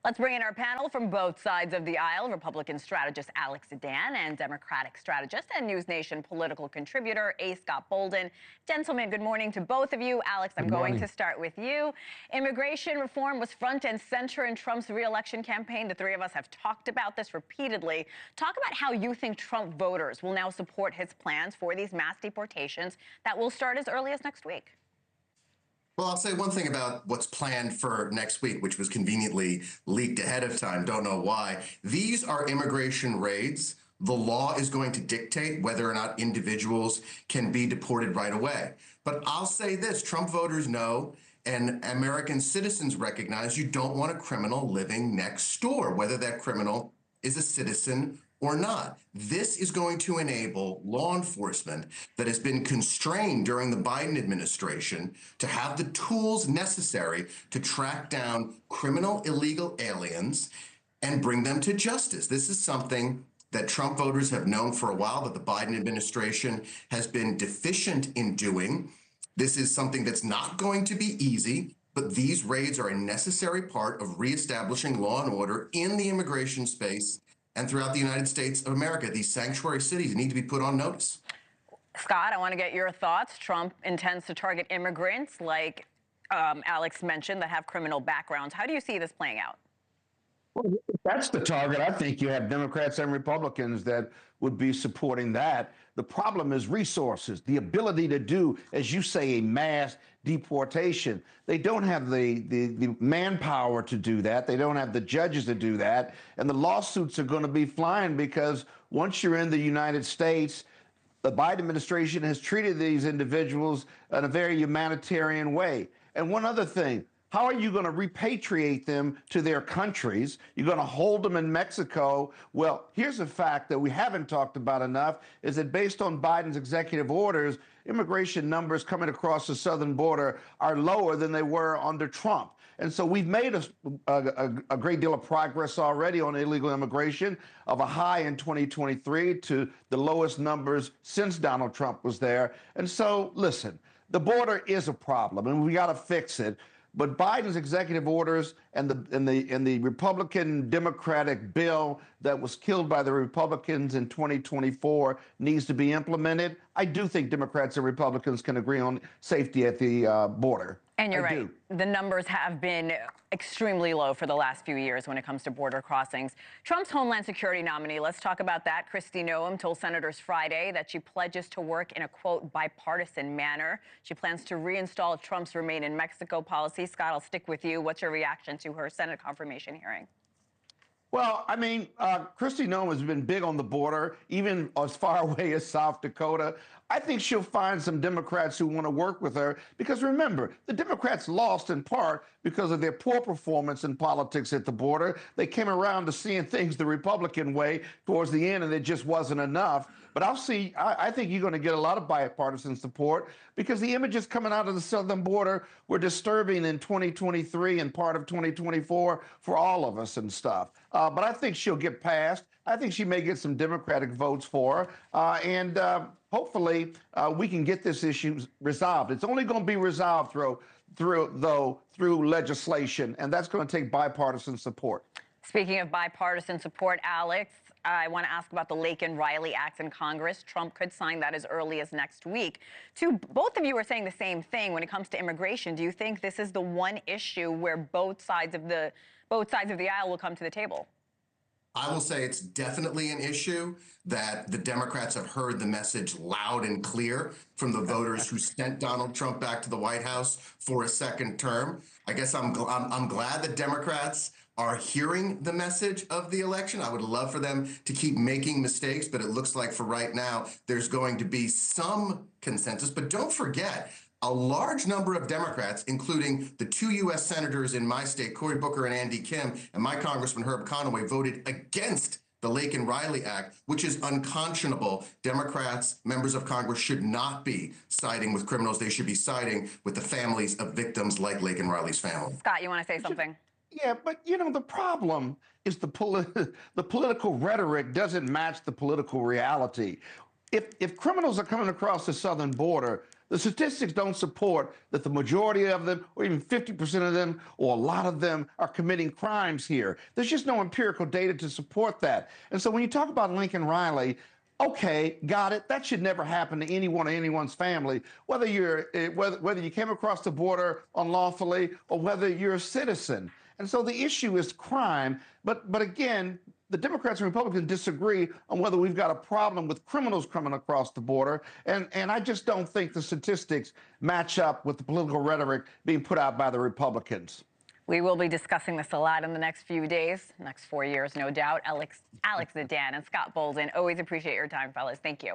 Let's bring in our panel from both sides of the aisle, Republican strategist Alex Zdan and Democratic strategist and News Nation political contributor A. Scott Bolden. Gentlemen, good morning to both of you. Alex, I'm going to start with you. Immigration reform was front and center in Trump's re-election campaign. The three of us have talked about this repeatedly. Talk about how you think Trump voters will now support his plans for these mass deportations that will start as early as next week. Well, I'll say one thing about what's planned for next week, which was conveniently leaked ahead of time. Don't know why. These are immigration raids. The law is going to dictate whether or not individuals can be deported right away. But I'll say this, Trump voters know and American citizens recognize you don't want a criminal living next door, whether that criminal is a citizen or not. This is going to enable law enforcement that has been constrained during the Biden administration to have the tools necessary to track down criminal illegal aliens and bring them to justice. This is something that Trump voters have known for a while that the Biden administration has been deficient in doing. This is something that's not going to be easy, but these raids are a necessary part of reestablishing law and order in the immigration space and throughout the United States of America. These sanctuary cities need to be put on notice. Scott, I want to get your thoughts. Trump intends to target immigrants, like Alex mentioned, that have criminal backgrounds. How do you see this playing out? Well, if that's the target, I think you have Democrats and Republicans that would be supporting that. The problem is resources, the ability to do, as you say, a mass deportation. They don't have the manpower to do that. They don't have the judges to do that. And the lawsuits are going to be flying because once you're in the United States, the Biden administration has treated these individuals in a very humanitarian way. And one other thing, how are you going to repatriate them to their countries? You're going to hold them in Mexico. Well, here's a fact that we haven't talked about enough, is that based on Biden's executive orders, immigration numbers coming across the southern border are lower than they were under Trump. And so we've made a great deal of progress already on illegal immigration, of a high in 2023 to the lowest numbers since Donald Trump was there. And so, listen, the border is a problem, and we got to fix it. But Biden's executive orders and the Republican Democratic bill that was killed by the Republicans in 2024 needs to be implemented. I do think Democrats and Republicans can agree on safety at the border. And you're right. The numbers have been extremely low for the last few years when it comes to border crossings. Trump's Homeland Security nominee, let's talk about that. Kristi Noem told senators Friday that she pledges to work in a, quote, bipartisan manner. She plans to reinstall Trump's Remain in Mexico policy. Scott, I'll stick with you. What's your reaction to her Senate confirmation hearing? Well, I mean, Kristi Noem has been big on the border, even as far away as South Dakota. I think she'll find some Democrats who want to work with her because, remember, the Democrats lost in part because of their poor performance in politics at the border. They came around to seeing things the Republican way towards the end, and it just wasn't enough. But I think you're going to get a lot of bipartisan support because the images coming out of the southern border were disturbing in 2023 and part of 2024 for all of us and stuff. But I think she'll get passed. I think she may get some Democratic votes for her. And hopefully we can get this issue resolved. It's only going to be resolved through legislation, and that's going to take bipartisan support. Speaking of bipartisan support, Alex, I want to ask about the Laken Riley Act in Congress. Trump could sign that as early as next week. Both of you are saying the same thing when it comes to immigration. Do you think this is the one issue where both sides of the aisle will come to the table? I will say it's definitely an issue that the Democrats have heard the message loud and clear from the voters who sent Donald Trump back to the White House for a second term. I guess I'm glad that Democrats are hearing the message of the election. I would love for them to keep making mistakes, but it looks like for right now, there's going to be some consensus. But don't forget, a large number of Democrats, including the 2 U.S. senators in my state, Cory Booker and Andy Kim, and my Congressman Herb Conaway, voted against the Laken Riley Act, which is unconscionable. Democrats, members of Congress, should not be siding with criminals. They should be siding with the families of victims like Laken Riley's family. Scott, you want to say something? Yeah, but, you know, the problem is the political rhetoric doesn't match the political reality. If criminals are coming across the southern border, The statistics don't support that the majority of them, or even 50% of them, or a lot of them, are committing crimes here. There's just no empirical data to support that. And so when you talk about Laken Riley, okay, got it. That should never happen to anyone or anyone's family, whether whether you came across the border unlawfully or whether you're a citizen. And so the issue is crime. But again, the Democrats and Republicans disagree on whether we've got a problem with criminals coming across the border. And I just don't think the statistics match up with the political rhetoric being put out by the Republicans. We will be discussing this a lot in the next few days, next 4 years, no doubt. Alex Zdan and Scott Bolden, always appreciate your time, fellas. Thank you.